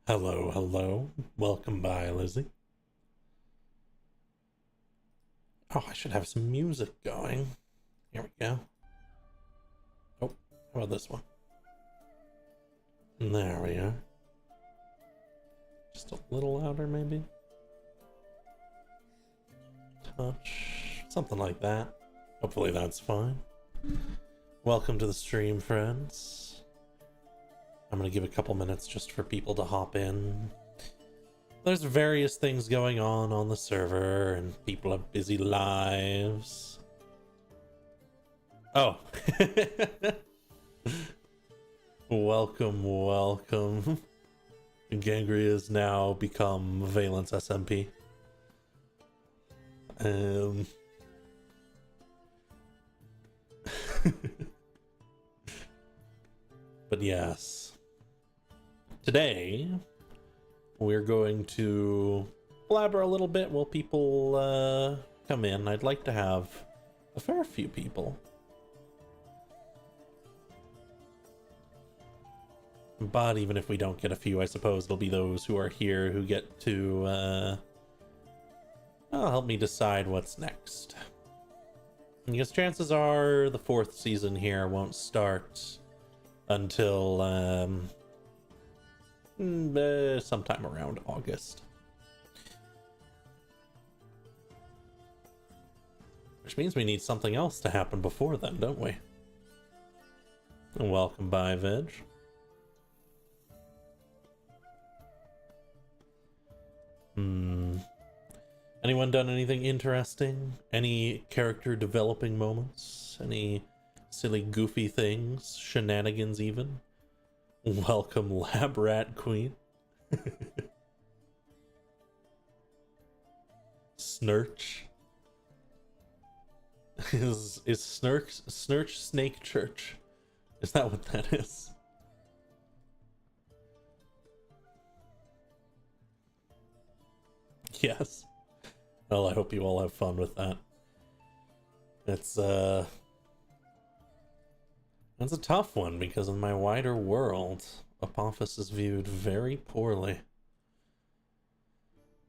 Hello, hello. Welcome by, Lizzie. Oh, I should have some music going. Here we go. Oh, how about this one? There we are. Just a little louder, maybe? Touch. Something like that. Hopefully that's fine. Welcome to the stream, friends. I'm gonna give a couple minutes just for people to hop in. There's various things going on the server, and people have busy lives. Oh. Welcome, welcome. Gangry has now become Valence SMP. But yes. Today, we're going to blabber a little bit while people come in. I'd like to have a fair few people. But even if we don't get a few, I suppose there'll be those who are here who get to help me decide what's next. Because chances are the 4th season here won't start until sometime around August. Which means we need something else to happen before then, don't we? Welcome by, Veg. Anyone done anything interesting? Any character developing moments? Any silly goofy things? Shenanigans even? Welcome, Lab Rat Queen. Snurch. Is Snurch Snake Church? Is that what that is? Yes. Well, I hope you all have fun with that. It's a tough one because in my wider world, Apophis is viewed very poorly.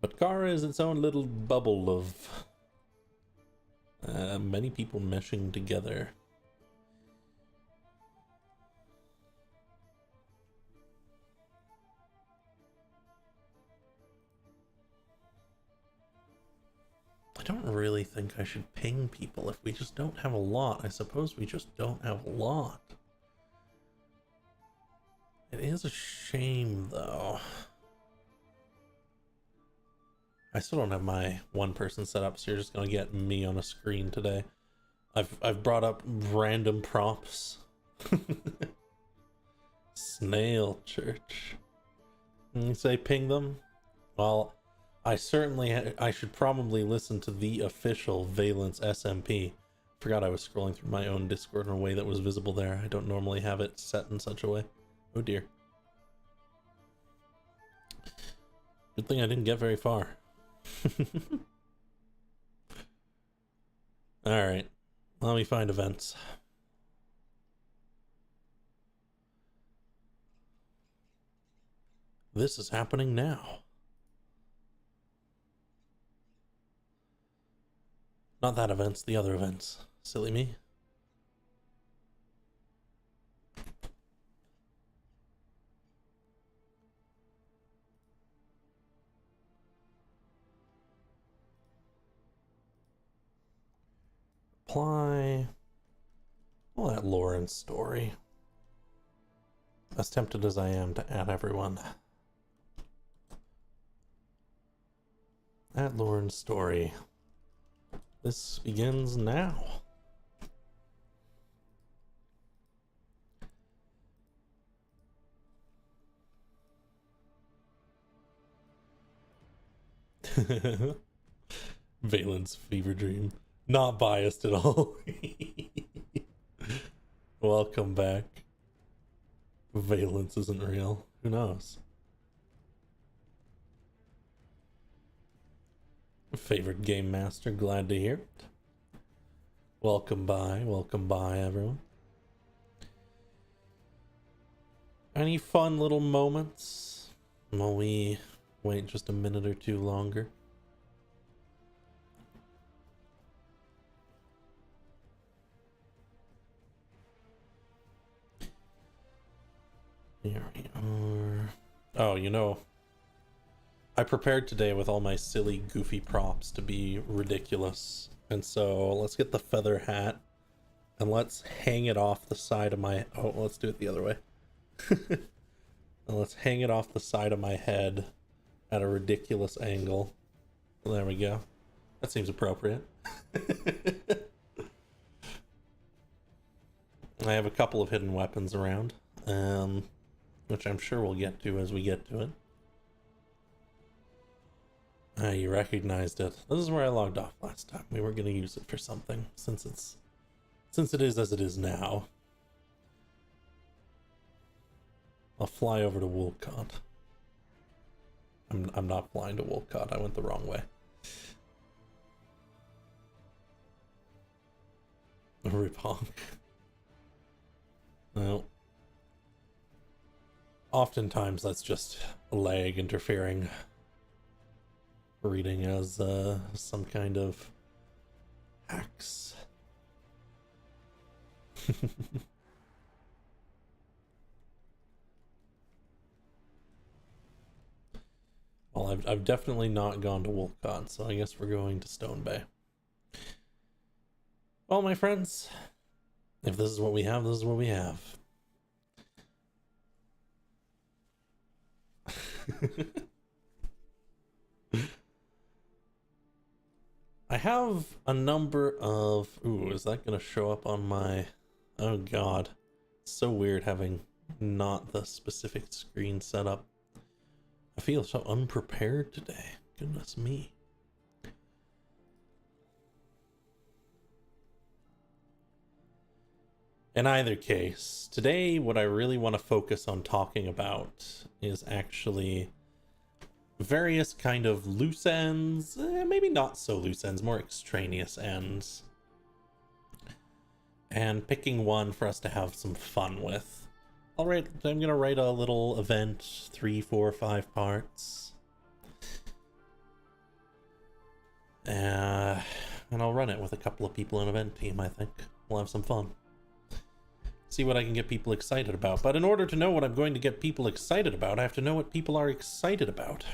But Kara is its own little bubble of many people meshing together. I don't really think I should ping people if we just don't have a lot. I suppose we just don't have a lot. It is a shame, though. I still don't have my one person set up, so you're just gonna get me on a screen today. I've brought up random props. Snail Church. You say ping them? Well, I should probably listen to the official Valence SMP. Forgot I was scrolling through my own Discord in a way that was visible there. I don't normally have it set in such a way. Oh dear. Good thing I didn't get very far. Alright. Let me find events. This is happening now. Not that events, the other events. Silly me. Apply. Well, that Lauren's story. As tempted as I am to add everyone. Add Lauren's story. This begins now. Valence fever dream. Not biased at all. Welcome back. Valence isn't real. Who knows? Favorite Gamemaster, glad to hear it. Welcome by everyone. Any fun little moments? Will we wait just a minute or two longer? Here we are. Oh, you know, I prepared today with all my silly, goofy props to be ridiculous. And so let's get the feather hat and let's hang it off the side of my... Oh, let's do it the other way. And let's hang it off the side of my head at a ridiculous angle. There we go. That seems appropriate. I have a couple of hidden weapons around, which I'm sure we'll get to as we get to it. Ah, you recognized it. This is where I logged off last time. We were going to use it for something, since it is as it is now. I'll fly over to Woolcott. I'm not flying to Woolcott. I went the wrong way. Rip honk. Well, oftentimes that's just a lag interfering. Reading as some kind of axe. Well, I've definitely not gone to Wolfcott, so I guess we're going to Stone Bay. Well, my friends, if this is what we have, this is what we have. I have a number of... Ooh, is that going to show up on my... Oh god. It's so weird having not the specific screen set up. I feel so unprepared today. Goodness me. In either case, today what I really want to focus on talking about is actually various kind of loose ends, maybe not so loose ends, more extraneous ends. And picking one for us to have some fun with. I'm gonna write a little event, 3, 4, 5 parts. And I'll run it with a couple of people in event team, I think. We'll have some fun. See what I can get people excited about. But in order to know what I'm going to get people excited about, I have to know what people are excited about.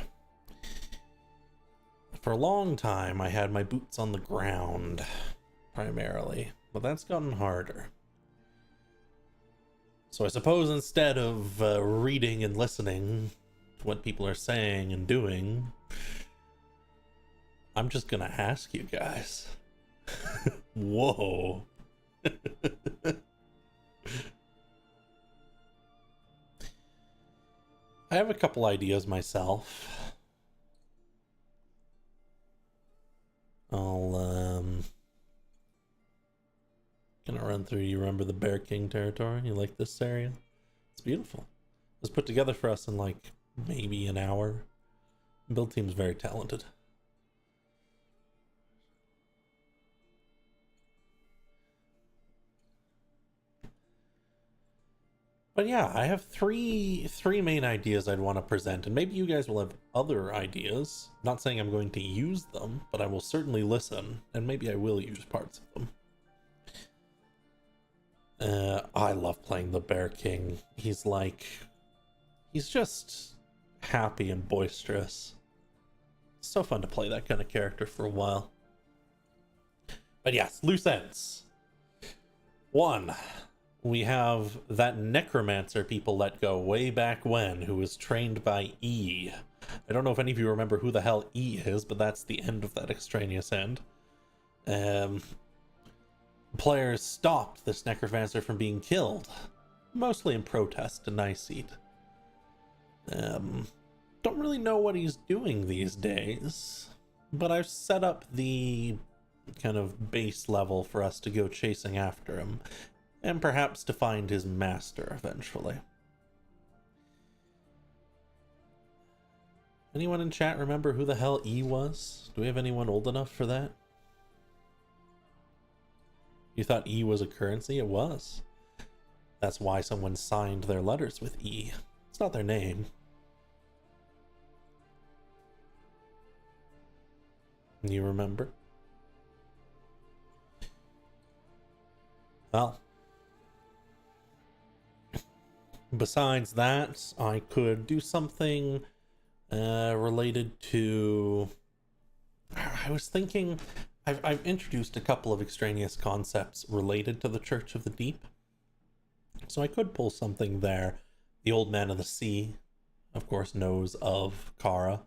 For a long time, I had my boots on the ground, primarily. But that's gotten harder. So I suppose instead of reading and listening to what people are saying and doing, I'm just gonna ask you guys. Whoa. I have a couple ideas myself. Gonna run through. You remember the Bear King territory? You like this area? It's beautiful. It was put together for us in like maybe an hour. Build team's very talented. But yeah, I have three main ideas I'd want to present, and maybe you guys will have other ideas. Not saying I'm going to use them, but I will certainly listen, and maybe I will use parts of them. I love playing the Bear King. He's just happy and boisterous. So fun to play that kind of character for a while. But yes, loose ends. 1. We have that necromancer people let go way back when, who was trained by E. I don't know if any of you remember who the hell E is, but that's the end of that extraneous end. Players stopped this necromancer from being killed, mostly in protest to Niceet. Don't really know what he's doing these days, but I've set up the kind of base level for us to go chasing after him, and perhaps to find his master eventually. Anyone in chat remember who the hell E was? Do we have anyone old enough for that? You thought E was a currency? It was. That's why someone signed their letters with E. It's not their name. You remember? Well, besides that, I could do something related to... I was thinking... I've introduced a couple of extraneous concepts related to the Church of the Deep. So I could pull something there. The Old Man of the Sea, of course, knows of Kara,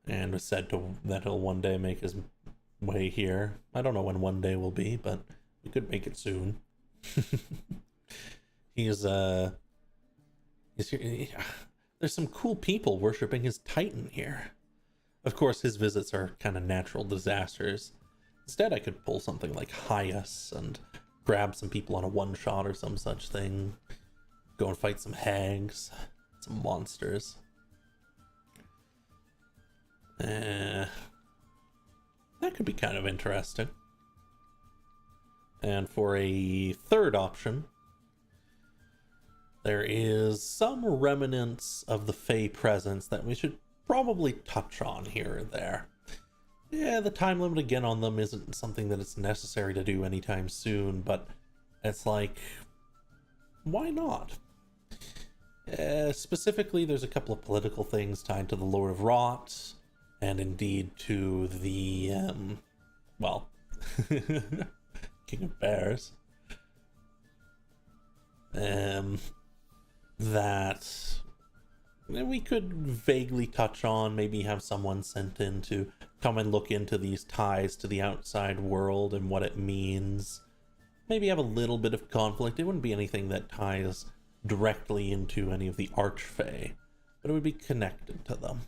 and was said that he'll one day make his way here. I don't know when one day will be, but we could make it soon. He's here. There's some cool people worshiping his Titan here. Of course, his visits are kind of natural disasters. Instead, I could pull something like Hyas and grab some people on a one-shot or some such thing. Go and fight some hags, some monsters. That could be kind of interesting. And for a third option, there is some remnants of the Fey presence that we should probably touch on here or there. Yeah, the time limit again on them isn't something that it's necessary to do anytime soon, but it's like, why not? Specifically, there's a couple of political things tied to the Lord of Rot, and indeed to the, well, King of Bears. That we could vaguely touch on, maybe have someone sent in to come and look into these ties to the outside world and what it means. Maybe have a little bit of conflict. It wouldn't be anything that ties directly into any of the Archfey, but it would be connected to them.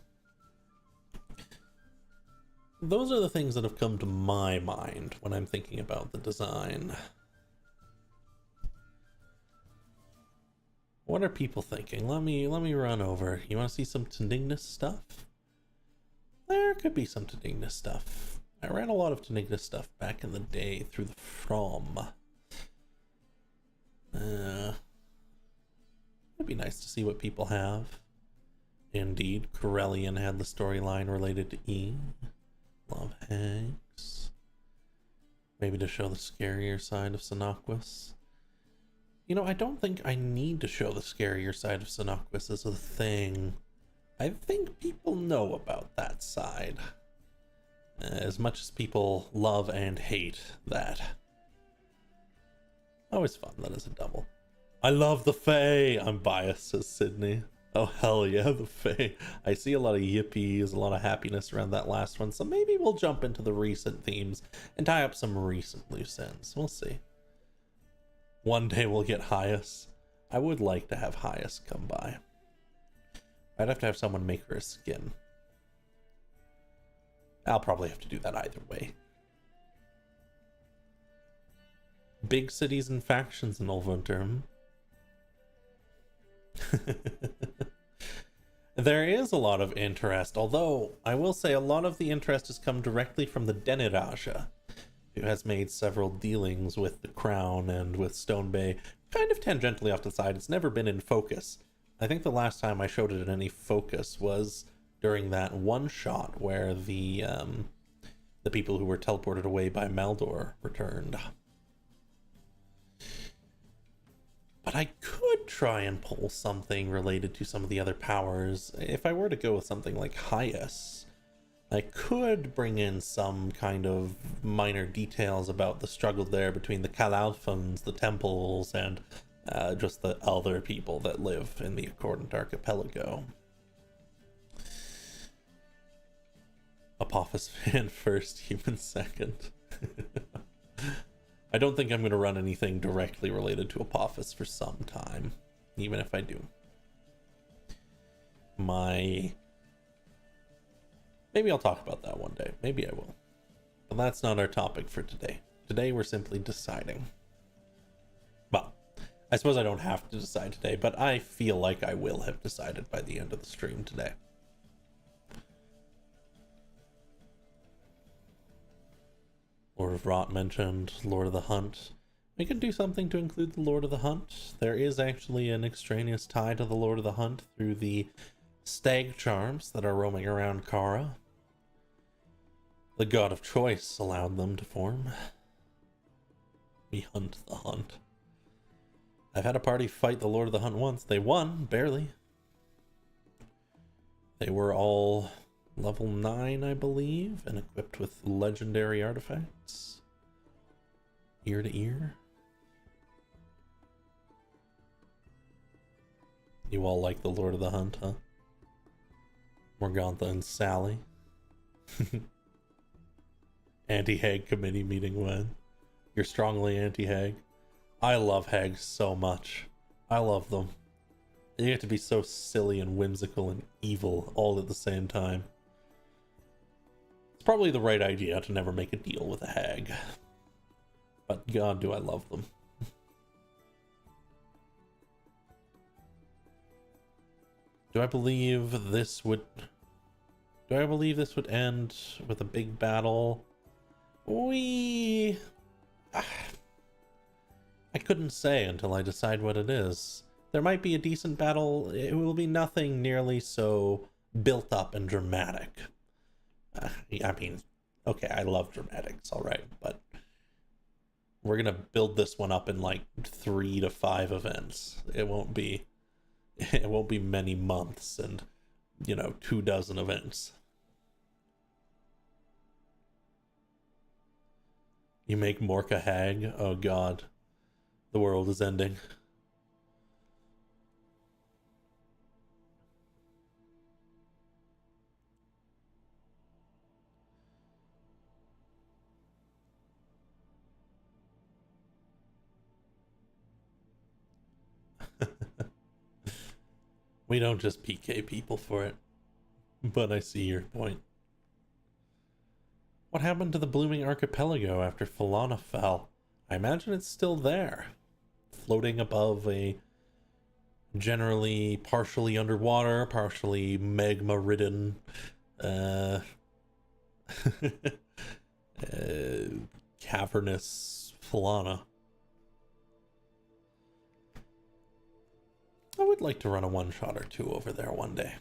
Those are the things that have come to my mind when I'm thinking about the design. What are people thinking? Let me run over. You want to see some Tenignus stuff? There could be some Tenignus stuff. I ran a lot of Tenignus stuff back in the day through the From. It'd be nice to see what people have. Indeed, Corellian had the storyline related to E. Love Hanks. Maybe to show the scarier side of Sinaquis. You know, I don't think I need to show the scarier side of Sinaquis as a thing. I think people know about that side. As much as people love and hate that. Always fun, that is a double. I love the Fae! I'm biased, says Sydney. Oh hell yeah, the Fae. I see a lot of yippies, a lot of happiness around that last one, so maybe we'll jump into the recent themes and tie up some recent loose ends. We'll see. One day we'll get Hyas. I would like to have Hyas come by. I'd have to have someone make her a skin. I'll probably have to do that either way. Big cities and factions in Olvunter. There is a lot of interest, although I will say a lot of the interest has come directly from the Deniraja, who has made several dealings with the Crown and with Stone Bay, kind of tangentially off to the side. It's never been in focus. I think the last time I showed it in any focus was during that one shot where the people who were teleported away by Maldor returned. But I could try and pull something related to some of the other powers. If I were to go with something like Hyas, I could bring in some kind of minor details about the struggle there between the Calalfons, the temples, and just the other people that live in the Accordant Archipelago. Apophis fan first, human second. I don't think I'm going to run anything directly related to Apophis for some time, even if I do. Maybe I'll talk about that one day. Maybe I will. But that's not our topic for today. Today we're simply deciding. Well, I suppose I don't have to decide today, but I feel like I will have decided by the end of the stream today. Lord of Rot mentioned Lord of the Hunt. We can do something to include the Lord of the Hunt. There is actually an extraneous tie to the Lord of the Hunt through the stag charms that are roaming around Kara. The god of choice allowed them to form. We hunt the hunt. I've had a party fight the Lord of the Hunt once. They won, barely. They were all level 9, I believe, and equipped with legendary artifacts. Ear to ear. You all like the Lord of the Hunt, huh? Morgantha and Sally. Anti-hag committee meeting when? You're strongly anti-hag. I love hags so much. I love them. They get to be so silly and whimsical and evil all at the same time. It's probably the right idea to never make a deal with a hag. But God, do I love them. Do I believe this would end with a big battle? I couldn't say until I decide what it is. There might be a decent battle. It will be nothing nearly so built up and dramatic. I mean, okay, I love dramatics, alright, but we're gonna build this one up in like 3 to 5 events. It won't be many months and, 24 events. You make Morka hag? Oh god. The world is ending. We don't just PK people for it. But I see your point. What happened to the Blooming Archipelago after Falana fell? I imagine it's still there. Floating above a generally partially underwater, partially magma-ridden cavernous Falana. I would like to run a one-shot or two over there one day.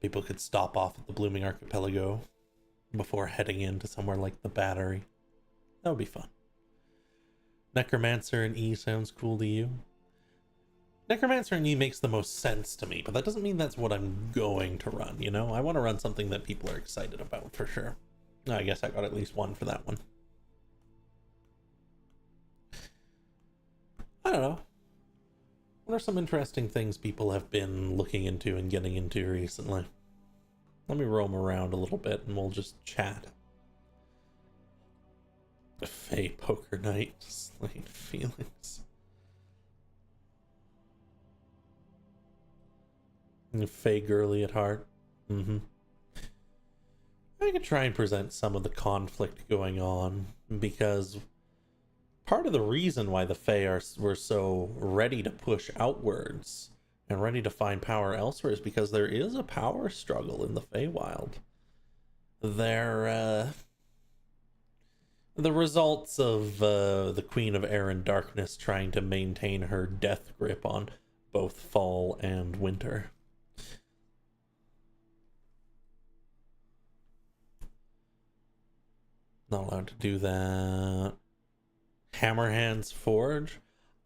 People could stop off at the Blooming Archipelago before heading into somewhere like the Battery. That would be fun. Necromancer and E sounds cool to you? Necromancer and E makes the most sense to me, but that doesn't mean that's what I'm going to run, you know? I want to run something that people are excited about, for sure. I guess I got at least one for that one. I don't know. What are some interesting things people have been looking into and getting into recently? Let me roam around a little bit and we'll just chat. A Fey poker night, slain feelings. Fey girly at heart. I could try and present some of the conflict going on, because part of the reason why the Fae were so ready to push outwards and ready to find power elsewhere is because there is a power struggle in the Feywild. The results of the Queen of Air and Darkness trying to maintain her death grip on both fall and winter. Not allowed to do that. Hammerhand's Forge?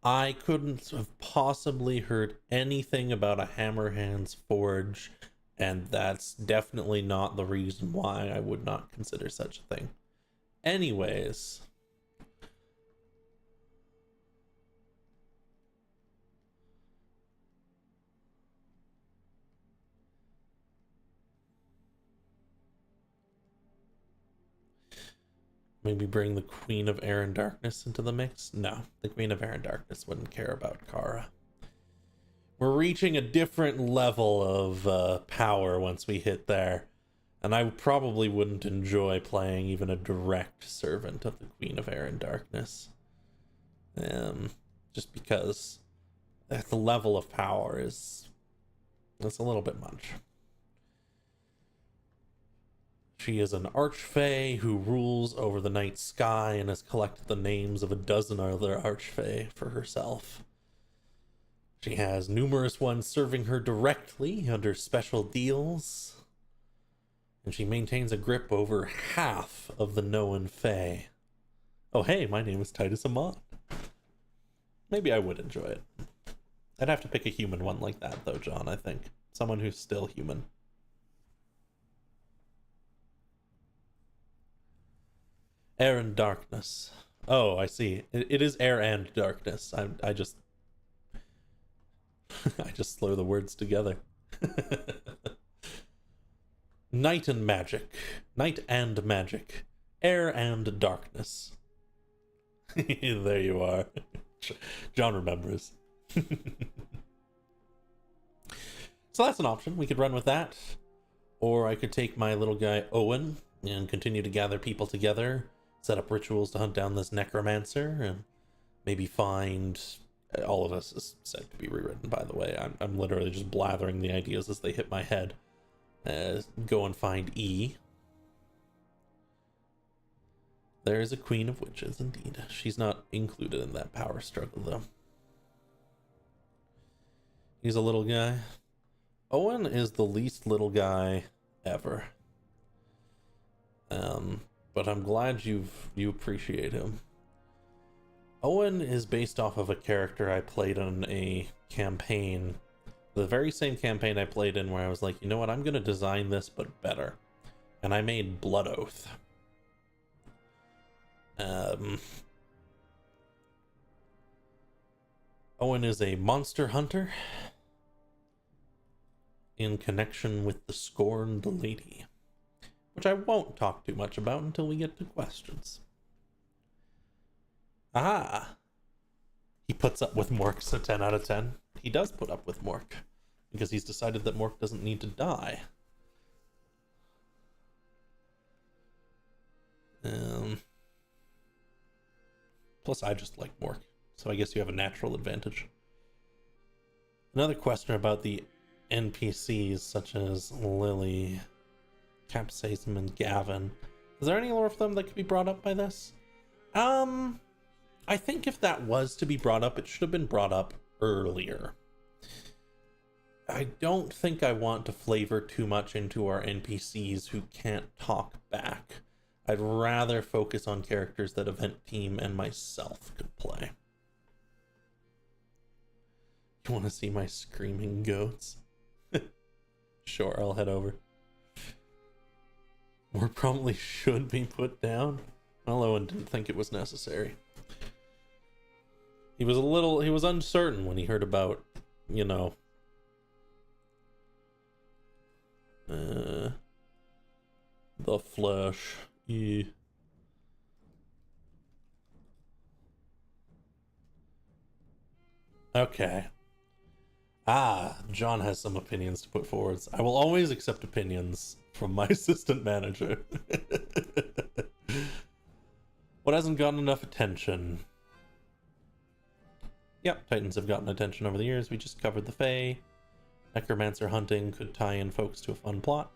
I couldn't have possibly heard anything about a Hammerhand's Forge, and that's definitely not the reason why I would not consider such a thing. Anyways. Maybe bring the Queen of Air and Darkness into the mix? No, the Queen of Air and Darkness wouldn't care about Kara. We're reaching a different level of power once we hit there. And I probably wouldn't enjoy playing even a direct servant of the Queen of Air and Darkness. Just because the level of power is a little bit much. She is an archfey who rules over the night sky and has collected the names of a dozen other archfey for herself. She has numerous ones serving her directly under special deals. And she maintains a grip over half of the Noan Fae. Oh hey, my name is Titus Amon. Maybe I would enjoy it. I'd have to pick a human one like that though, John, I think. Someone who's still human. Air and darkness. Oh, I see. It is air and darkness. I just I just slur the words together. Night and magic. Night and magic. Air and darkness. There you are. John remembers. So that's an option. We could run with that. Or I could take my little guy Owen and continue to gather people together, set up rituals to hunt down this necromancer, and maybe find... All of this is said to be rewritten, by the way. I'm literally just blathering the ideas as they hit my head. Go and find E. There is a queen of witches, indeed. She's not included in that power struggle, though. He's a little guy. Owen is the least little guy ever. But I'm glad you appreciate him. Owen is based off of a character I played on a campaign. The very same campaign I played in where I was like, you know what, I'm going to design this but better. And I made Blood Oath. Owen is a monster hunter in connection with the Scorned Lady, which I won't talk too much about until we get to questions. Ah! He puts up with Mork's a 10 out of 10. He does put up with Mork, because he's decided that Mork doesn't need to die. Plus, I just like Mork, so I guess you have a natural advantage. Another question about the NPCs, such as Lily, Capsaicin, and Gavin. Is there any lore of them that could be brought up by this? I think if that was to be brought up, it should have been brought up earlier. I don't think I want to flavor too much into our NPCs who can't talk back. I'd rather focus on characters that Event Team and myself could play. You want to see my screaming goats? Sure, I'll head over. More probably should be put down. Well, Owen didn't think it was necessary. He was uncertain when he heard about, you know, the flesh. Yeah. Okay. John has some opinions to put forward. I will always accept opinions from my assistant manager. What hasn't gotten enough attention? Yep, Titans have gotten attention over the years. We just covered the Fae. Necromancer hunting could tie in folks to a fun plot.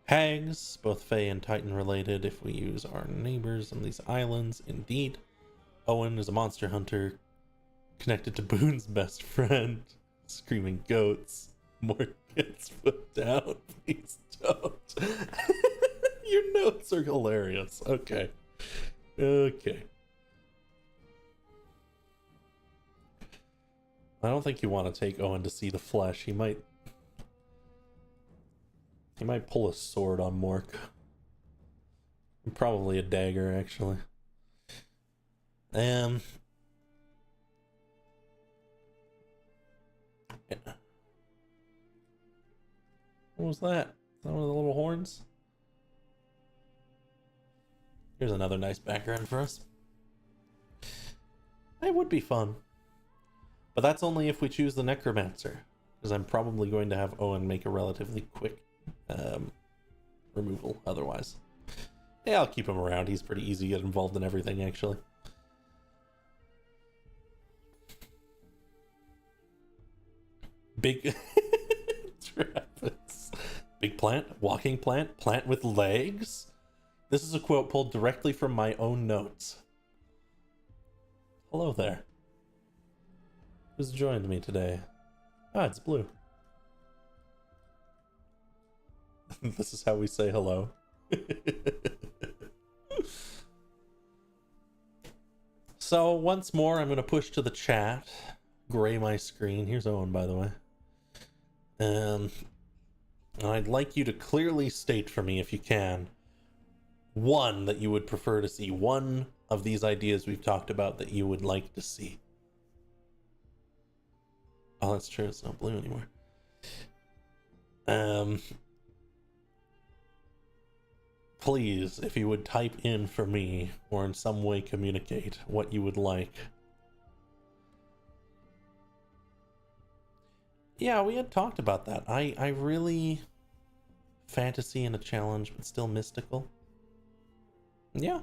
Hags, both Fae and Titan related if we use our neighbors on these islands. Indeed. Owen is a monster hunter connected to Boone's best friend. Screaming goats. More gets put down. Please don't. Your notes are hilarious. Okay. Okay. I don't think you want to take Owen to see the flesh. He might pull a sword on Mork. Probably a dagger, actually. Yeah. What was that? Is that one of the little horns? Here's another nice background for us. It would be fun. But that's only if we choose the Necromancer, because I'm probably going to have Owen make a relatively quick removal otherwise. Yeah, I'll keep him around. He's pretty easy to get involved in everything, actually. Big Travis. Big plant, walking plant, plant with legs. This is a quote pulled directly from my own notes. Hello there. Who's joined me today? Ah, it's Blue. This is how we say hello. So once more, I'm going to push to the chat. Gray my screen. Here's Owen, by the way. And I'd like you to clearly state for me, if you can, one that you would prefer to see. One of these ideas we've talked about that you would like to see. Oh, that's true. It's not Blue anymore. Please, if you would type in for me or in some way communicate what you would like. Yeah, we had talked about that. I really fantasy and a challenge, but still mystical. Yeah.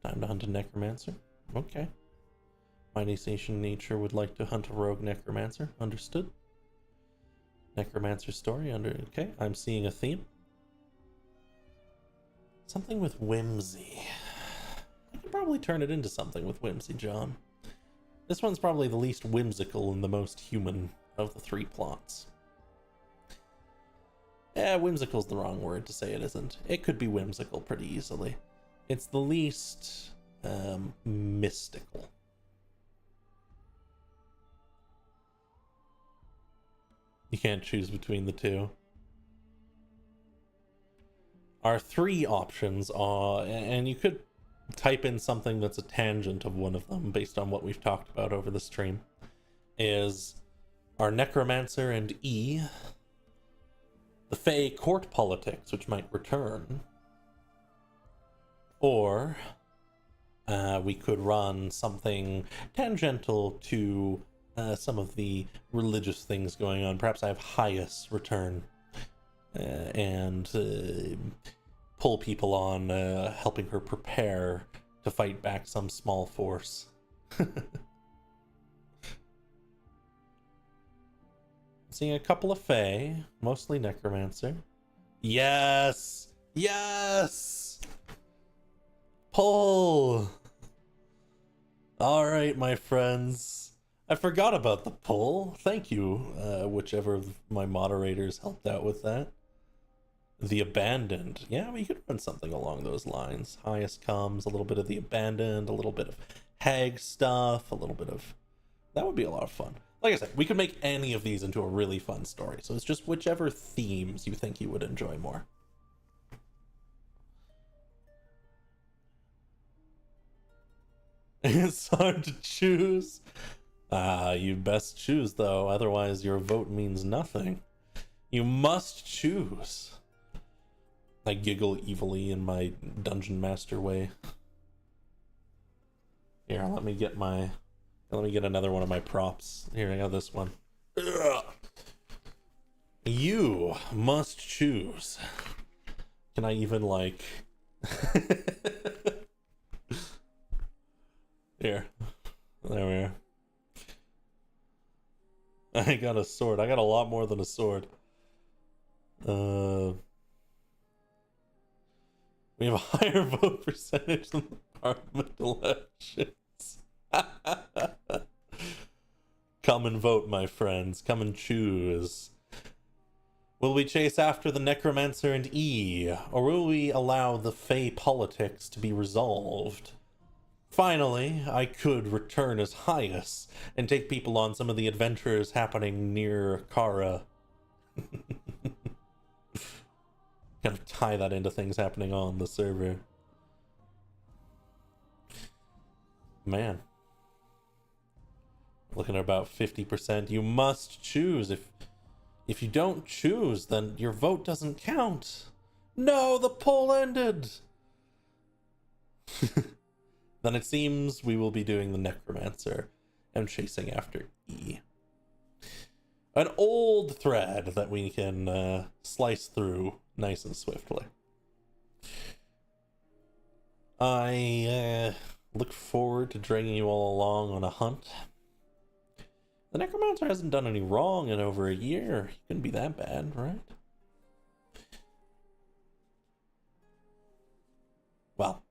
Time to hunt a necromancer. Okay. Mighty Station Nature would like to hunt a rogue necromancer. Understood. Necromancer story under. Okay, I'm seeing a theme. Something with whimsy. I could probably turn it into something with whimsy, John. This one's probably the least whimsical and the most human of the three plots. Whimsical's the wrong word to say it isn't. It could be whimsical pretty easily. It's the least mystical. You can't choose between the two. Our three options are, and you could type in something that's a tangent of one of them based on what we've talked about over the stream, is our Necromancer and E, the Fae court politics, which might return, or we could run something tangential to some of the religious things going on. Perhaps I have Hyas return and pull people on, helping her prepare to fight back some small force. Seeing a couple of Fae, mostly Necromancer. Yes! Yes! Pull! Alright, my friends. I forgot about the pull. Thank you, whichever of my moderators helped out with that. The Abandoned. Yeah, we could run something along those lines. Highest comes, a little bit of the Abandoned, a little bit of Hag stuff, a little bit of... That would be a lot of fun. Like I said, we could make any of these into a really fun story, so it's just whichever themes you think you would enjoy more. It's hard to choose. You best choose, though, otherwise your vote means nothing. You must choose. I giggle evilly in my dungeon master way. Here, let me get another one of my props. Here, I got this one. Ugh. You must choose. Can I even, like... Here. There we are. I got a sword. I got a lot more than a sword. We have a higher vote percentage than the parliament elections. Come and vote, my friends. Come and choose. Will we chase after the Necromancer and E, or will we allow the Fae politics to be resolved? Finally, I could return as Hyas and take people on some of the adventures happening near Kara. Kind of tie that into things happening on the server. Man. Looking at about 50%. You must choose. If you don't choose, then your vote doesn't count. No, the poll ended! Then it seems we will be doing the Necromancer and chasing after E. An old thread that we can slice through nice and swiftly. I look forward to dragging you all along on a hunt. The Necromancer hasn't done any wrong in over a year. He couldn't be that bad, right? Well,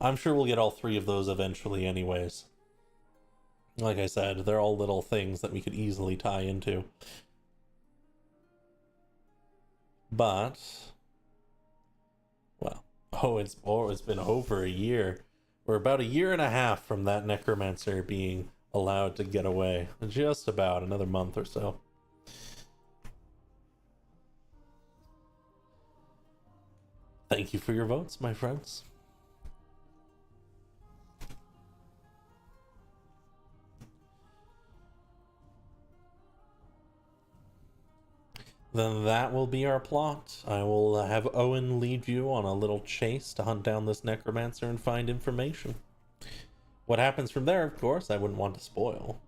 I'm sure we'll get all three of those eventually anyways. Like I said, they're all little things that we could easily tie into. But, well, it's been over a year. We're about a year and a half from that necromancer being allowed to get away. Just about another month or so. Thank you for your votes, my friends. Then that will be our plot. I will have Owen lead you on a little chase to hunt down this necromancer and find information. What happens from there, of course, I wouldn't want to spoil.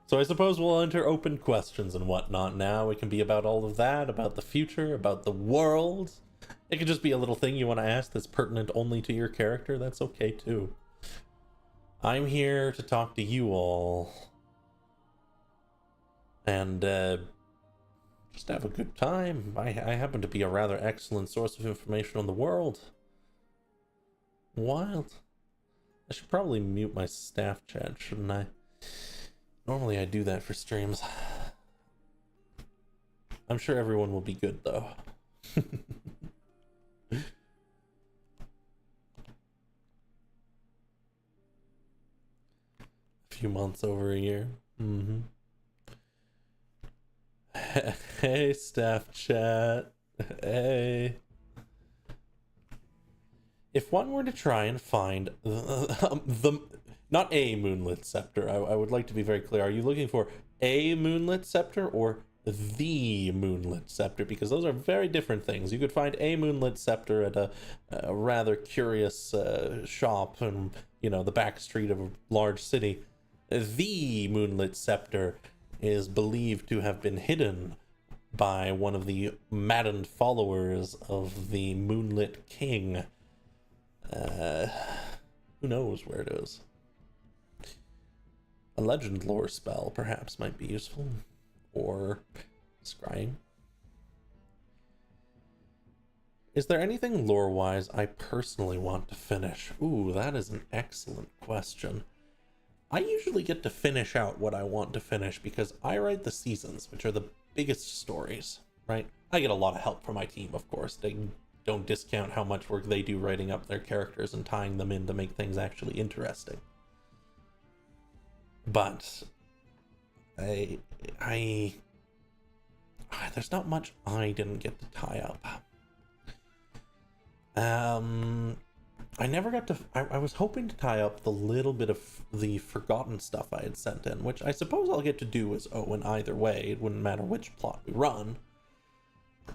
So I suppose we'll enter open questions and whatnot now. It can be about all of that, about the future, about the world. It could just be a little thing you want to ask that's pertinent only to your character. That's okay too. I'm here to talk to you all. And just have a good time. I happen to be a rather excellent source of information on the world. Wild. I should probably mute my staff chat, shouldn't I? Normally I do that for streams. I'm sure everyone will be good, though. A few months over a year. Mm-hmm. Hey, staff chat. Hey. If one were to try and find the not a moonlit scepter, I would like to be very clear. Are you looking for a moonlit scepter or the moonlit scepter? Because those are very different things. You could find a moonlit scepter at a rather curious shop in, you know, the back street of a large city. The moonlit scepter is believed to have been hidden by one of the maddened followers of the Moonlit King. Who knows where it is? A legend lore spell, perhaps, might be useful. Or scrying. Is there anything lore-wise I personally want to finish? Ooh, that is an excellent question. I usually get to finish out what I want to finish because I write the seasons, which are the biggest stories, right? I get a lot of help from my team, of course. They don't discount how much work they do writing up their characters and tying them in to make things actually interesting. But there's not much I didn't get to tie up. I never got to. I was hoping to tie up the little bit of the forgotten stuff I had sent in, which I suppose I'll get to do as Owen either way. It wouldn't matter which plot we run.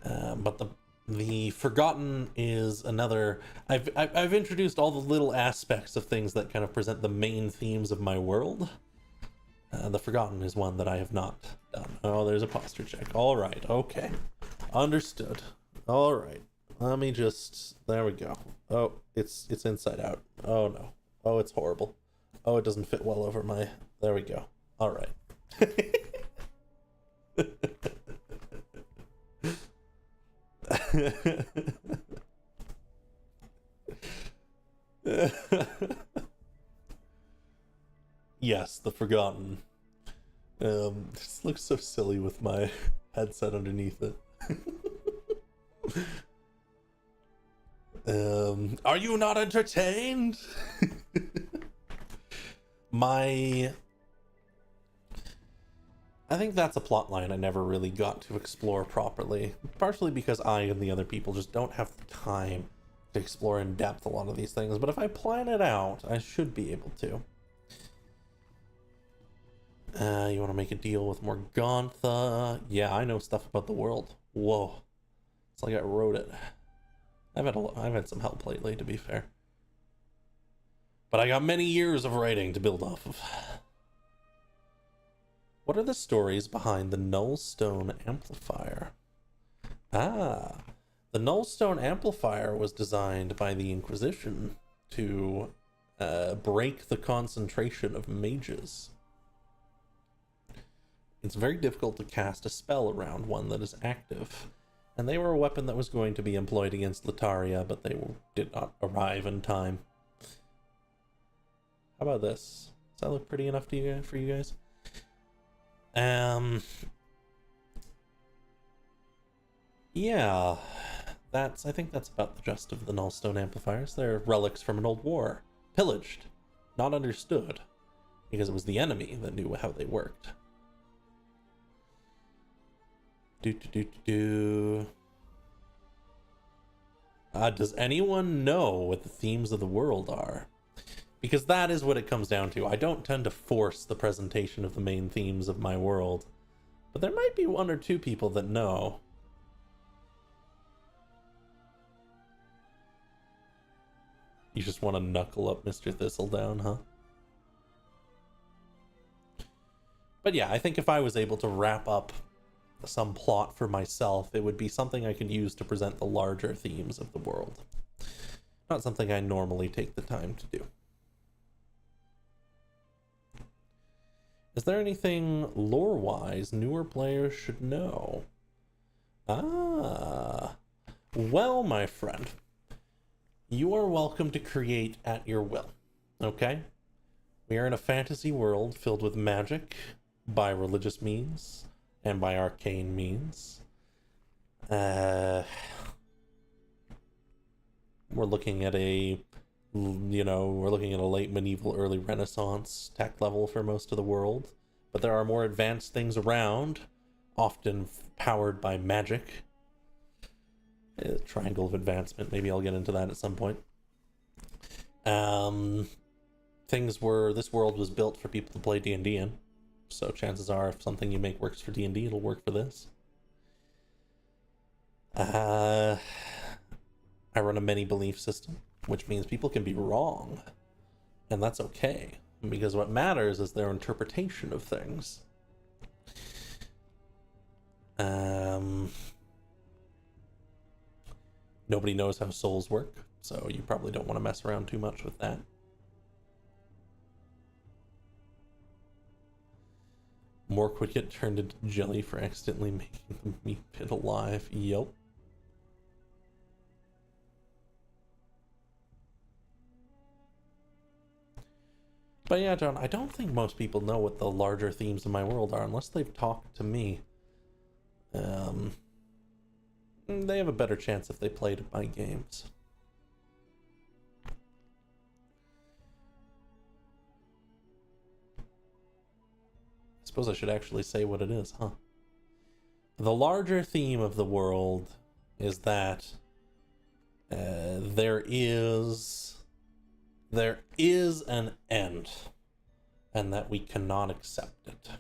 But the forgotten is another. I've introduced all the little aspects of things that kind of present the main themes of my world. The forgotten is one that I have not done. Oh, there's a posture check. All right. Okay. Understood. All right. Let me just. There we go. Oh, it's inside out. Oh no. Oh, it's horrible. Oh, it doesn't fit well over my. There we go. All right. Yes, the forgotten. This looks so silly with my headset underneath it. Are you not entertained? I think that's a plot line I never really got to explore properly. Partially because I and the other people just don't have the time to explore in depth a lot of these things. But if I plan it out, I should be able to. You want to make a deal with Morgantha? Yeah, I know stuff about the world. Whoa. It's like I wrote it. I've had some help lately, to be fair. But I got many years of writing to build off of. What are the stories behind the Nullstone Amplifier? Ah, the Nullstone Amplifier was designed by the Inquisition to break the concentration of mages. it's very difficult to cast a spell around one that is active. And they were a weapon that was going to be employed against Lataria, but they did not arrive in time. How about this? Does that look pretty enough to you, for you guys? Yeah, I think that's about the gist of the Nullstone amplifiers. They're relics from an old war, pillaged, not understood, because it was the enemy that knew how they worked. Does anyone know what the themes of the world are? Because that is what it comes down to. I don't tend to force the presentation of the main themes of my world, but there might be one or two people that know. You just want to knuckle up Mr. Thistledown, huh? But yeah, I think if I was able to wrap up some plot for myself, it would be something I could use to present the larger themes of the world. Not something I normally take the time to do. Is there anything lore-wise newer players should know? Well, my friend, you are welcome to create at your will, okay? We are in a fantasy world filled with magic by religious means and by arcane means. We're looking at a late medieval, early Renaissance tech level for most of the world, but there are more advanced things around, often powered by magic. Triangle of advancement, maybe I'll get into that at some point. This world was built for people to play D&D in, so chances are if something you make works for D&D, it'll work for this. I run a many belief system, which means people can be wrong, and that's okay, because what matters is their interpretation of things. Nobody knows how souls work, so you probably don't want to mess around too much with that. Mork would get turned into jelly for accidentally making the meat pit alive. Yup. But yeah, John, I don't think most people know what the larger themes of my world are unless they've talked to me. They have a better chance if they played my games. I suppose I should actually say what it is, huh? The larger theme of the world is that there is an end, and that we cannot accept it.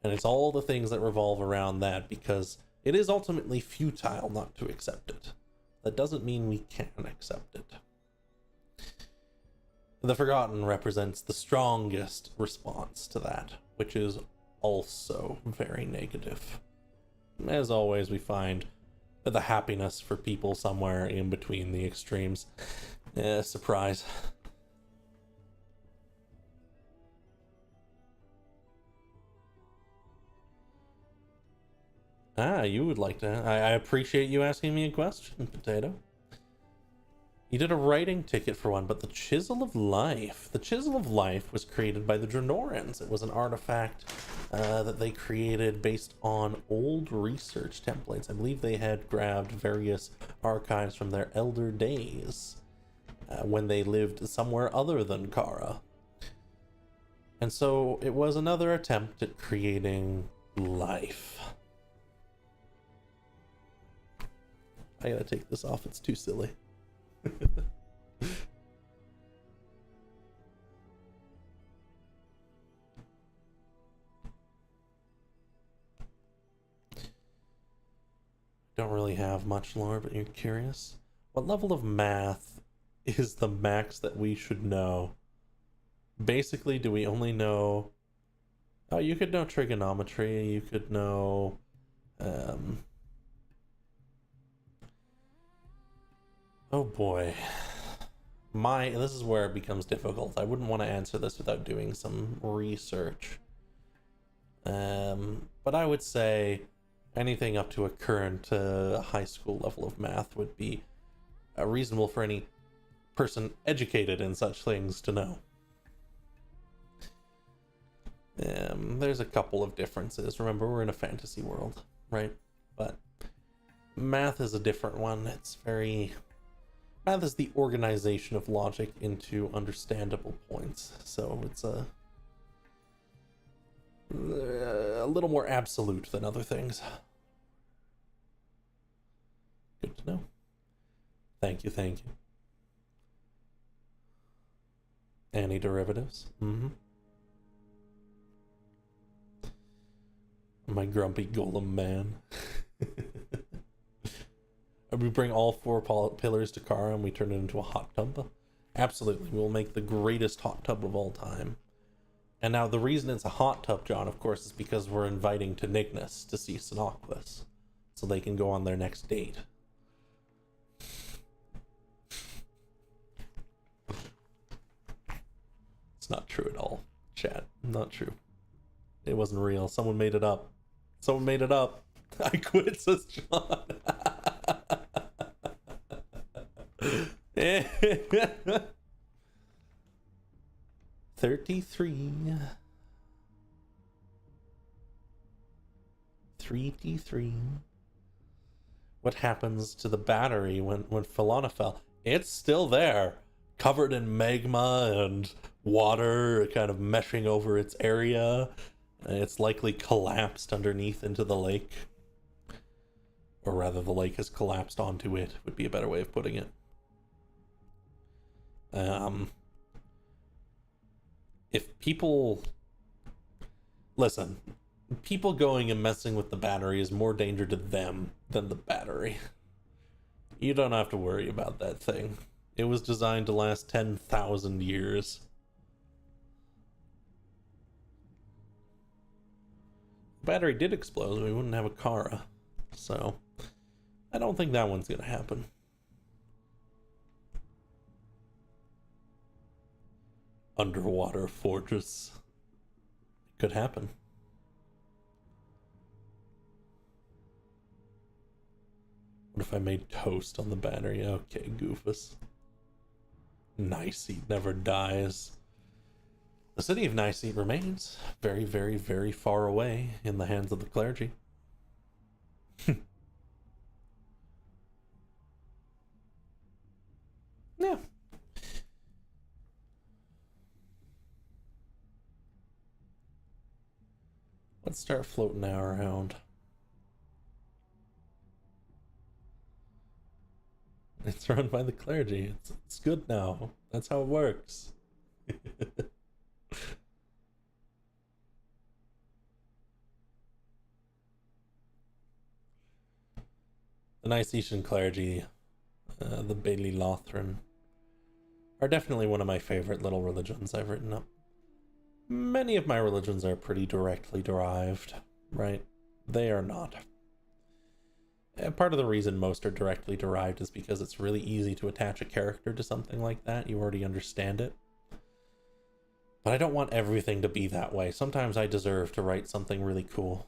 And it's all the things that revolve around that, because it is ultimately futile not to accept it. That doesn't mean we can accept it. The Forgotten represents the strongest response to that, which is also very negative. As always, we find the happiness for people somewhere in between the extremes. Surprise. You would like to... I appreciate you asking me a question, Potato. You did a writing ticket for one, but the Chisel of Life. The Chisel of Life was created by the Dranorans. It was an artifact that they created based on old research templates. I believe they had grabbed various archives from their elder days when they lived somewhere other than Kara. And so it was another attempt at creating life. I gotta take this off, it's too silly. Don't really have much lore, but you're curious. What level of math is the max that we should know? Basically, do we only know... Oh, you could know trigonometry, you could know... Oh boy. This is where it becomes difficult. I wouldn't want to answer this without doing some research. But I would say anything up to a current high school level of math would be reasonable for any person educated in such things to know. There's a couple of differences. Remember, we're in a fantasy world, right? But math is a different one. Math is the organization of logic into understandable points. So it's a little more absolute than other things. Good to know. Thank you, thank you. Any derivatives? Mm-hmm. My grumpy golem man. We bring all 4 pillars to Kara and we turn it into a hot tub? Absolutely, we'll make the greatest hot tub of all time. And now the reason it's a hot tub, John, of course, is because we're inviting Tenignus to see Sinoclus, so they can go on their next date. It's not true at all, chat. Not true. It wasn't real. Someone made it up. Someone made it up. I quit, says John. 33. 3D3. What happens to the battery when Philona fell? It's still there, covered in magma and water kind of meshing over its area. It's likely collapsed underneath into the lake. Or rather, the lake has collapsed onto it, would be a better way of putting it. If people... Listen, people going and messing with the battery is more danger to them than the battery. You don't have to worry about that thing. It was designed to last 10,000 years. If the battery did explode, we wouldn't have a Kara. So, I don't think that one's gonna happen. Underwater fortress. Could happen. What if I made toast on the battery? Okay, Goofus. Niceat never dies. The city of Niceat remains very, very, very far away in the hands of the clergy. Yeah. Let's start floating now around. It's run by the clergy. It's good now. That's how it works. The Nicetian clergy, the Bailey Lothran, are definitely one of my favorite little religions I've written up. Many of my religions are pretty directly derived, right? They are not. And part of the reason most are directly derived is because it's really easy to attach a character to something like that. You already understand it. But I don't want everything to be that way. Sometimes I deserve to write something really cool.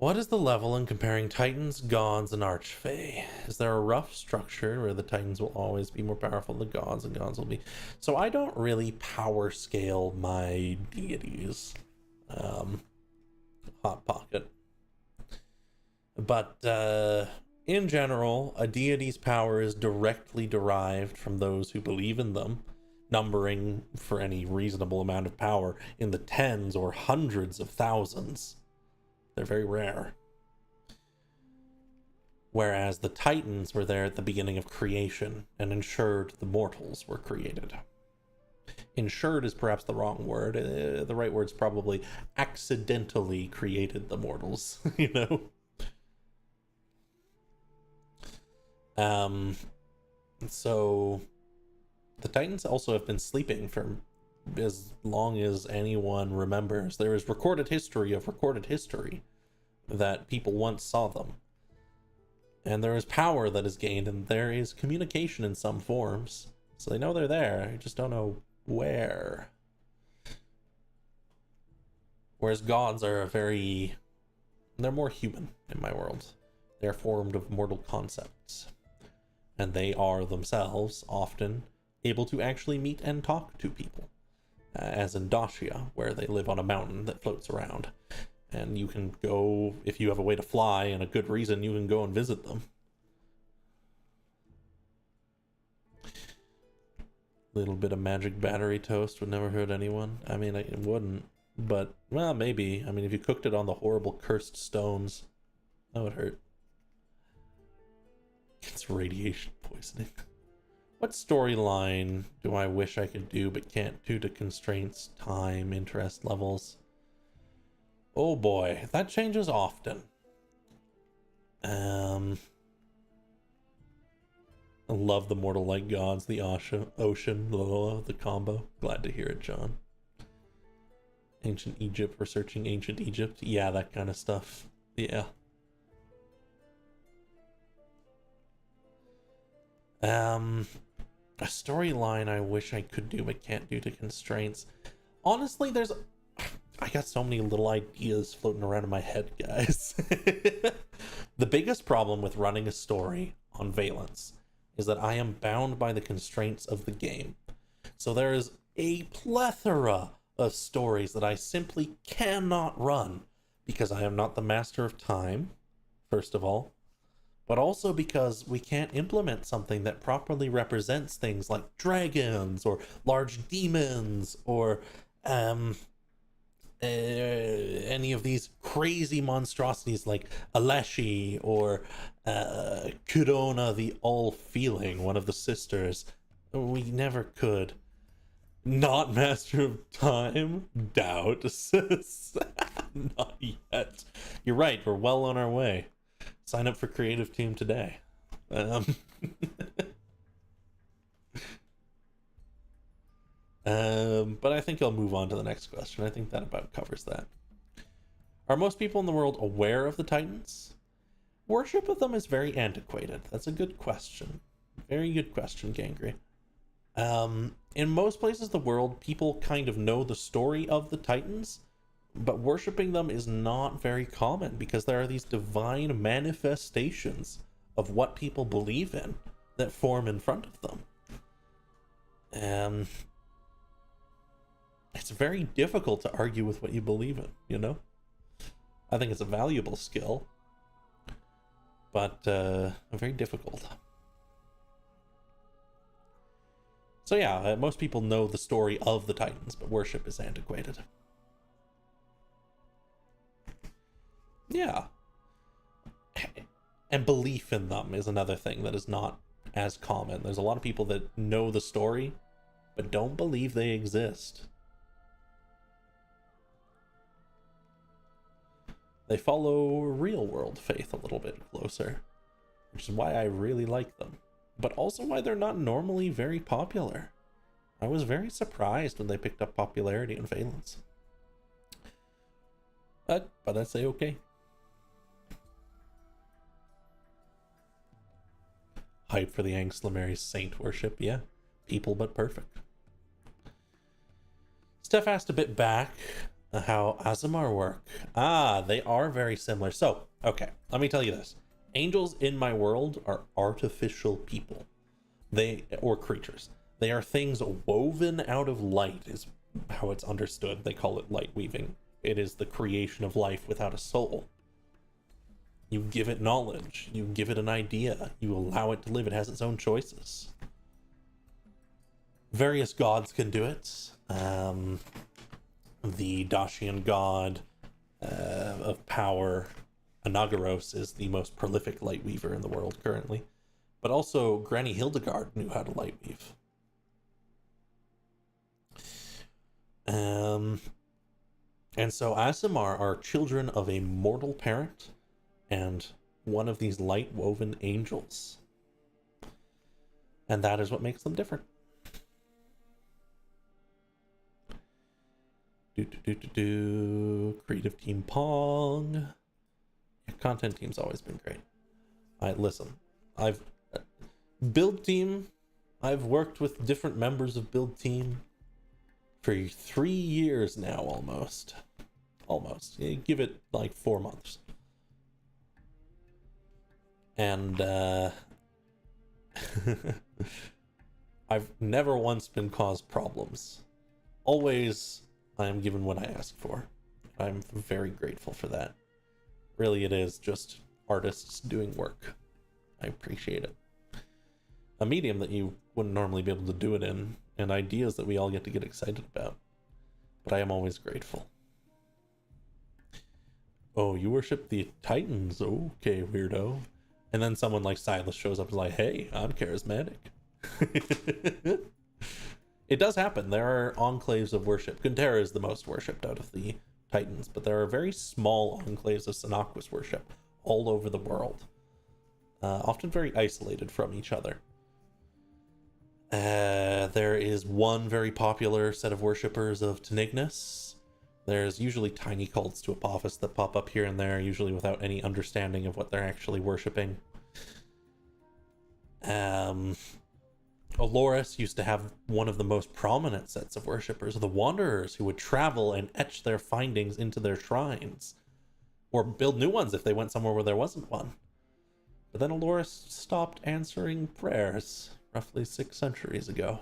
What is the level in comparing Titans, Gods, and Archfey? Is there a rough structure where the Titans will always be more powerful than the Gods, and Gods will be... So I don't really power scale my deities. Hot Pocket. But in general, a deity's power is directly derived from those who believe in them, numbering for any reasonable amount of power in the tens or hundreds of thousands. They're very rare. Whereas the Titans were there at the beginning of creation and ensured the mortals were created. Ensured is perhaps the wrong word. The right word's probably accidentally created the mortals, you know? So the Titans also have been sleeping for as long as anyone remembers. There is recorded history of recorded history that people once saw them. And there is power that is gained, and there is communication in some forms. So they know they're there, you just don't know where. Whereas gods are they're more human in my world. They're formed of mortal concepts. And they are themselves often able to actually meet and talk to people. As in Dacia, where they live on a mountain that floats around. And you can go, if you have a way to fly and a good reason, you can go and visit them. Little bit of magic battery toast would never hurt anyone. I mean, it wouldn't. But, well, maybe. I mean, if you cooked it on the horrible cursed stones, that would hurt. It's radiation poisoning. What storyline do I wish I could do but can't due to constraints, time, interest levels? Oh boy, that changes often. I love the mortal like gods, the ocean, the combo. Glad to hear it, John. Ancient Egypt, researching ancient Egypt. Yeah, that kind of stuff. Yeah. A storyline I wish I could do but can't due to constraints. Honestly, I got so many little ideas floating around in my head, guys. The biggest problem with running a story on Valence is that I am bound by the constraints of the game. So there is a plethora of stories that I simply cannot run because I am not the master of time, first of all, but also because we can't implement something that properly represents things like dragons or large demons or any of these crazy monstrosities like Aleshi or Kurona the All-Feeling, one of the sisters. We never could. Not Master of Time? Doubt. Not yet. You're right, we're well on our way. Sign up for creative team today. But I think I'll move on to the next question. I think that about covers that. Are most people in the world aware of the Titans? Worship of them is very antiquated. That's a good question. Very good question, Gangry. In most places of the world, people kind of know the story of the Titans, but worshiping them is not very common because there are these divine manifestations of what people believe in that form in front of them. It's very difficult to argue with what you believe in, you know? I think it's a valuable skill, but very difficult. So yeah, most people know the story of the Titans, but worship is antiquated. Yeah. And belief in them is another thing that is not as common. There's a lot of people that know the story, but don't believe they exist. They follow real world faith a little bit closer, which is why I really like them, but also why they're not normally very popular. I was very surprised when they picked up popularity in Valence. But I say okay. Hype for the Angstlamary saint worship, yeah. People but perfect. Steph asked a bit back how Azamar work. They are very similar. So, okay, let me tell you this. Angels in my world are artificial people. Or creatures. They are things woven out of light, is how it's understood. They call it light weaving. It is the creation of life without a soul. You give it knowledge. You give it an idea. You allow it to live. It has its own choices. Various gods can do it. The Dacian god of power, Anagaros, is the most prolific light weaver in the world currently. But also Granny Hildegard knew how to light weave. And so Aasimar are children of a mortal parent and one of these light woven angels. And that is what makes them different. Creative team Pong. Content team's always been great. Listen, build team I've worked with different members of Build Team for 3 years now, almost. Almost. Yeah, give it like 4 months. And I've never once been caused problems. Always I am given what I ask for. I'm very grateful for that. Really, it is just artists doing work. I appreciate it. A medium that you wouldn't normally be able to do it in, and ideas that we all get to get excited about. But I am always grateful. Oh, you worship the Titans? Okay, weirdo. And then someone like Silas shows up and is like, hey, I'm charismatic. It does happen. There are enclaves of worship. Guntera is the most worshipped out of the Titans, but there are very small enclaves of Sinaquas worship all over the world. Often very isolated from each other. There is one very popular set of worshippers of Tenignus. There's usually tiny cults to Apophis that pop up here and there, usually without any understanding of what they're actually worshipping. Oloris used to have one of the most prominent sets of worshippers, the Wanderers, who would travel and etch their findings into their shrines, or build new ones if they went somewhere where there wasn't one. But then Oloris stopped answering prayers roughly 6 centuries ago.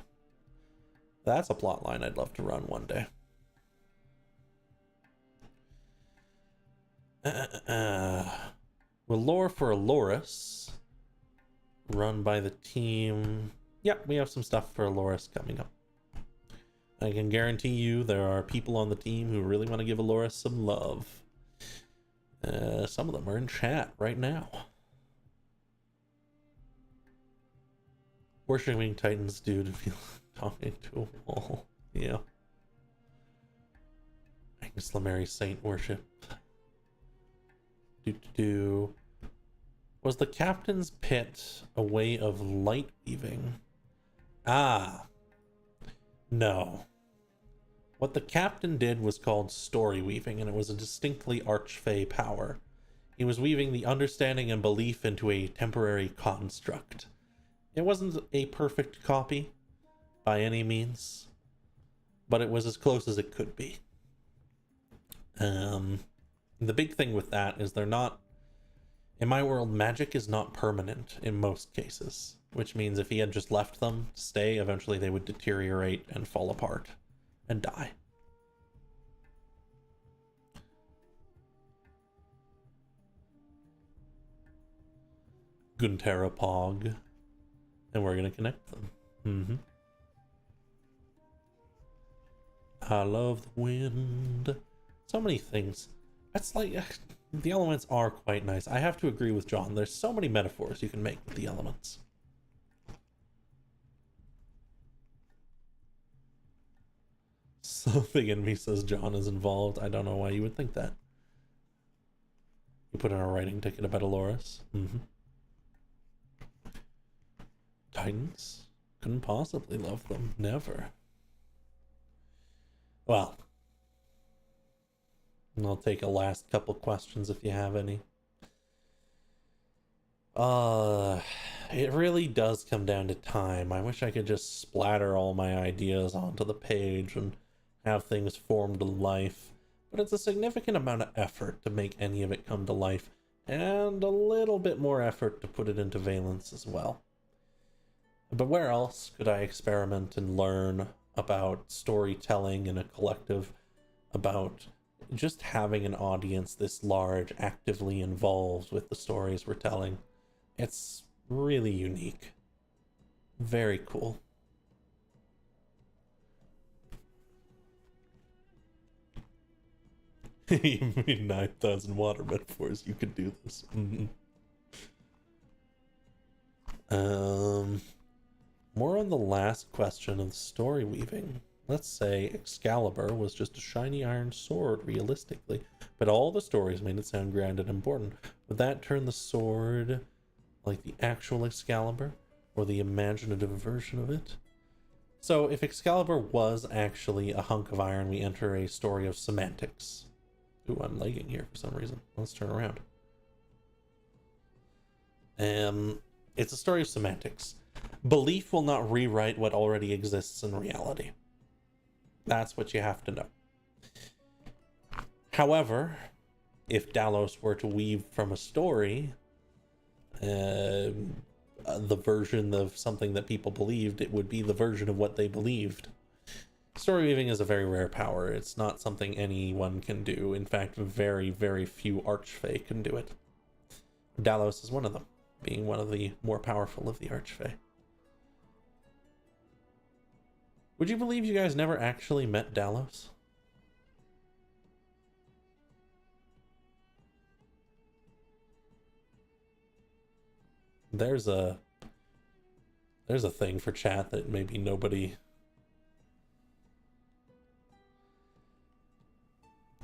That's a plotline I'd love to run one day. Well, lore for Oloris, run by the team. Yep, we have some stuff for Oloris coming up. I can guarantee you there are people on the team who really want to give Oloris some love. Some of them are in chat right now. Worshipping Titans, dude, feel talking to a wall. Yeah. Islamary saint worship. Was the captain's pit a way of light weaving? Ah. No. What the captain did was called story weaving, and it was a distinctly archfey power. He was weaving the understanding and belief into a temporary construct. It wasn't a perfect copy, by any means, but it was as close as it could be. The big thing with that is they're not... In my world, magic is not permanent in most cases, which means if he had just left them to stay, eventually they would deteriorate and fall apart and die. Guntera Pog. And we're going to connect them. I love the wind. So many things. That's like... The elements are quite nice. I have to agree with John. There's so many metaphors you can make with the elements. Something in me says John is involved. I don't know why you would think that. You put in a writing ticket about Oloris. Titans? Couldn't possibly love them. Never. Well... And I'll take a last couple questions if you have any. It really does come down to time. I wish I could just splatter all my ideas onto the page and have things form to life. But it's a significant amount of effort to make any of it come to life, and a little bit more effort to put it into valence as well. But where else could I experiment and learn about storytelling in a collective, about just having an audience this large actively involved with the stories we're telling? It's really unique. Very cool. You mean 9,000 water metaphors? You could do this. More on the last question of story weaving. Let's say Excalibur was just a shiny iron sword, realistically, but all the stories made it sound grand and important. Would that turn the sword like the actual Excalibur, or the imaginative version of it? So if Excalibur was actually a hunk of iron, we enter a story of semantics. Ooh, I'm lagging here for some reason. Let's turn around. It's a story of semantics. Belief will not rewrite what already exists in reality. That's what you have to know. However, if Dalos were to weave from a story the version of something that people believed, it would be the version of what they believed. Story weaving is a very rare power. It's not something anyone can do. In fact, very, very few Archfey can do it. Dalos is one of them, being one of the more powerful of the Archfey. Would you believe you guys never actually met Dalos? There's a thing for chat that maybe nobody...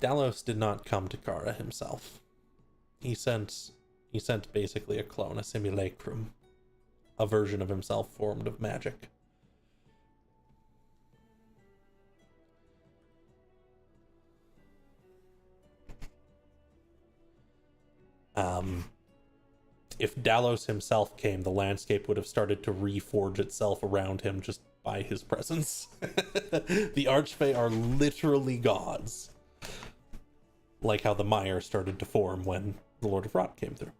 Dalos did not come to Kara himself. He sent basically a clone, a simulacrum, a version of himself formed of magic. If Dalos himself came, the landscape would have started to reforge itself around him just by his presence. The Archfey are literally gods. Like how the mire started to form when the Lord of Rot came through.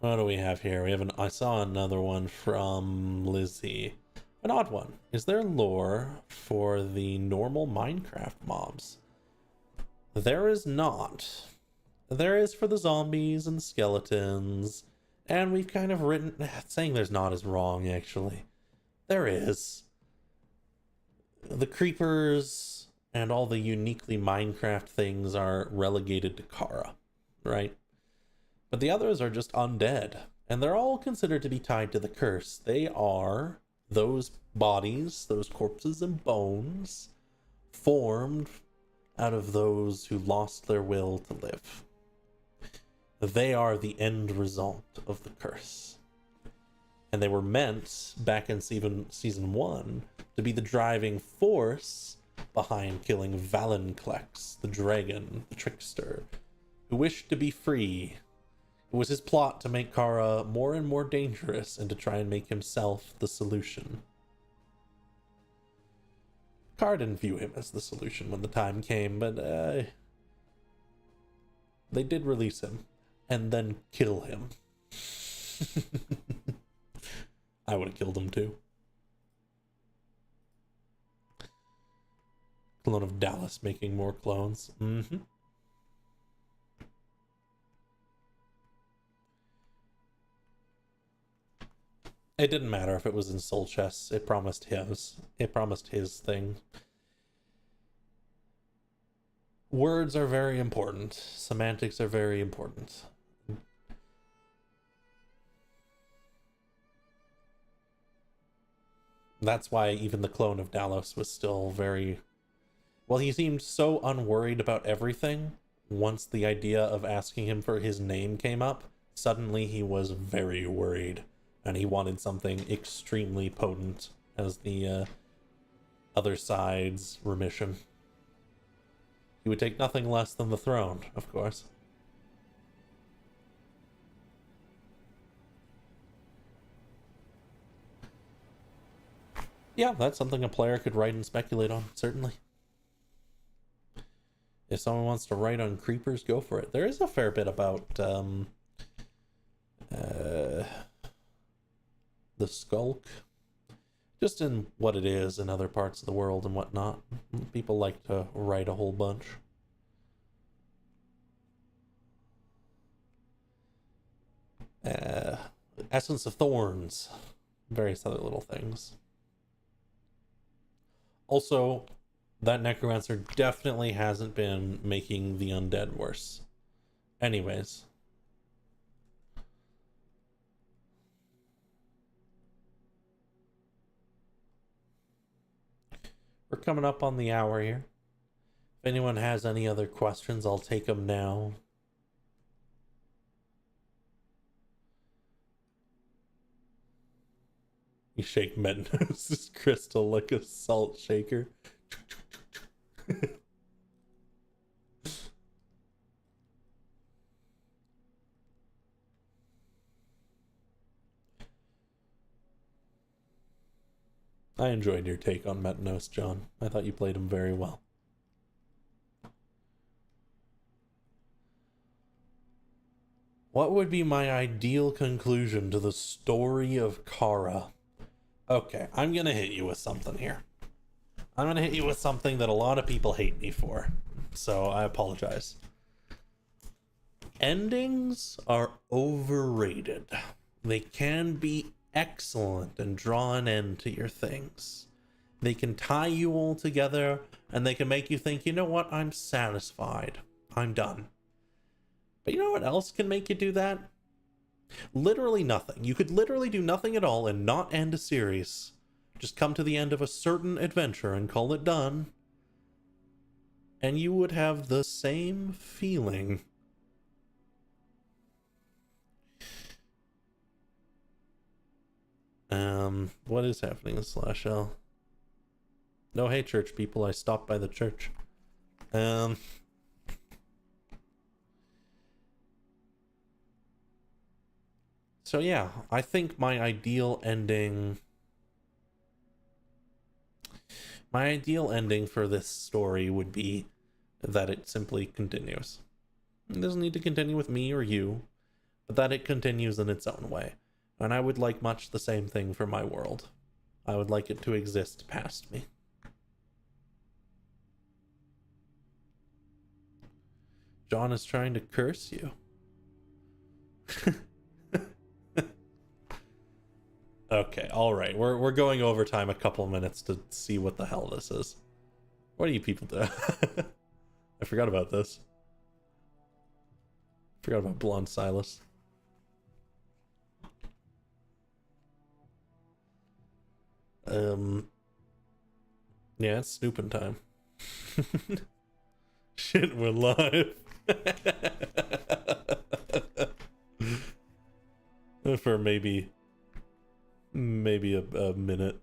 What do we have here? We have I saw another one from Lizzie. An odd one. Is there lore for the normal Minecraft mobs? There is not. There is for the zombies and the skeletons. And we've kind of written... Saying there's not is wrong, actually. There is. The creepers and all the uniquely Minecraft things are relegated to Kara, right? But the others are just undead. And they're all considered to be tied to the curse. They are... those bodies, those corpses and bones, formed out of those who lost their will to live. They are the end result of the curse. And they were meant, back in season 1, to be the driving force behind killing Valenklex, the dragon, the trickster, who wished to be free. It was his plot to make Kara more and more dangerous and to try and make himself the solution. Kara didn't view him as the solution when the time came, but they did release him and then kill him. I would have killed him too. Clone of Dallas making more clones. Mm-hmm. It didn't matter if it was in soul chests. It promised his. It promised his thing. Words are very important. Semantics are very important. That's why even the clone of Dalos was still very... Well, he seemed so unworried about everything. Once the idea of asking him for his name came up, suddenly he was very worried. And he wanted something extremely potent as the other side's remission. He would take nothing less than the throne, of course. Yeah, that's something a player could write and speculate on, certainly. If someone wants to write on creepers, go for it. There is a fair bit about the skulk, just in what it is in other parts of the world and whatnot. People like to write a whole bunch. Essence of Thorns, various other little things. Also, that necromancer definitely hasn't been making the undead worse. Anyways. We're coming up on the hour here. If anyone has any other questions, I'll take them now. You shake Mednos' crystal like a salt shaker. I enjoyed your take on Metanos, John. I thought you played him very well. What would be my ideal conclusion to the story of Kara? Okay, I'm gonna hit you with something here. I'm gonna hit you with something that a lot of people hate me for. So I apologize. Endings are overrated. They can be excellent and draw an end to your things. They can tie you all together, and they can make you think, you know what, I'm satisfied. I'm done. But you know what else can make you do that? Literally nothing. You could literally do nothing at all and not end a series. Just come to the end of a certain adventure and call it done. And you would have the same feeling. What is happening in /L? No, hey church people, I stopped by the church. So yeah, I think my ideal ending for this story would be that it simply continues. It doesn't need to continue with me or you, but that it continues in its own way. And I would like much the same thing for my world. I would like it to exist past me. John is trying to curse you. Okay, alright. We're going overtime a couple minutes to see what the hell this is. What do you people do? I forgot about this. Forgot about Blonde Silas. Yeah, it's snooping time. Shit, we're live. For maybe a minute.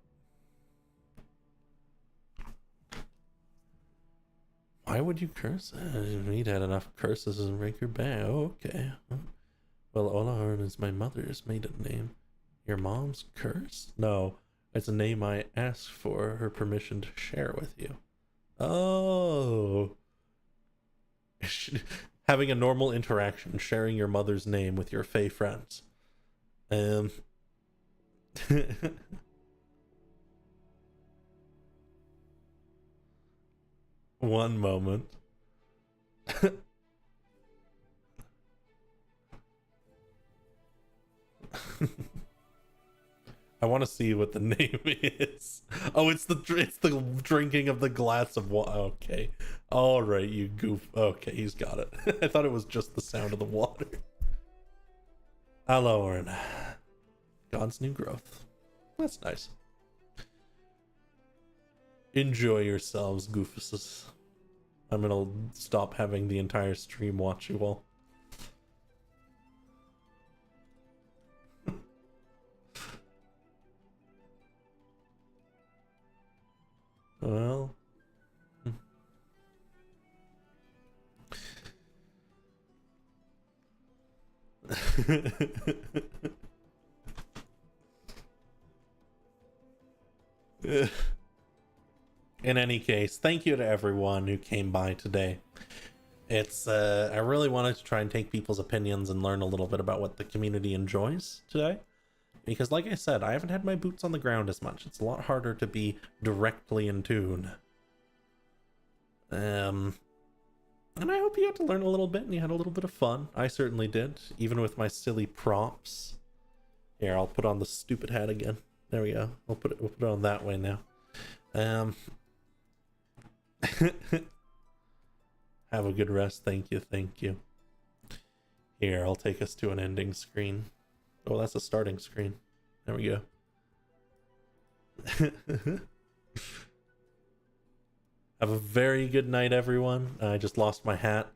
Why would you curse? You'd had enough curses and break your back. Oh, okay. Well, Olvunter is my mother's maiden name. Your mom's curse? No, it's a name I asked for her permission to share with you. Oh. Having a normal interaction, sharing your mother's name with your fae friends. One moment. I want to see what the name is. Oh, it's the drinking of the glass of water. Okay. All right, you goof. Okay, he's got it. I thought it was just the sound of the water. Alorn. God's new growth. That's nice. Enjoy yourselves, goofuses. I'm gonna stop having the entire stream watch you all. Well. In any case, thank you to everyone who came by today. It's I really wanted to try and take people's opinions and learn a little bit about what the community enjoys today. Because like I said, I haven't had my boots on the ground as much. It's a lot harder to be directly in tune. And I hope you got to learn a little bit and you had a little bit of fun. I certainly did, even with my silly props. Here, I'll put on the stupid hat again. There we go. We'll put it on that way now. Have a good rest. Thank you. Here, I'll take us to an ending screen. Oh, that's a starting screen. There we go. Have a very good night, everyone. I just lost my hat.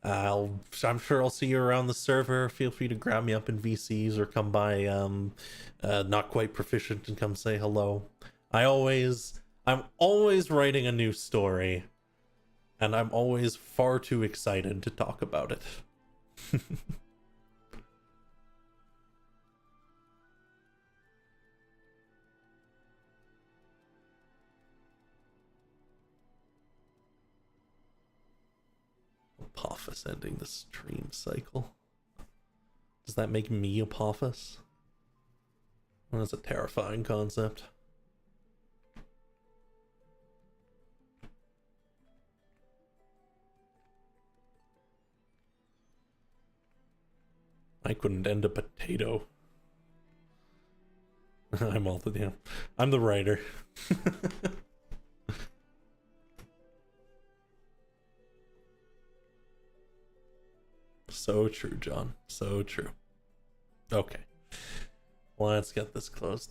I'm sure I'll see you around the server. Feel free to grab me up in VCs or come by not quite proficient and come say hello. I'm always writing a new story, and I'm always far too excited to talk about it. Apophis ending the stream cycle. Does that make me Apophis? Well, that's a terrifying concept. I couldn't end a potato. I'm all the damn. I'm the writer. So true, John. So true. Okay. Let's get this closed down.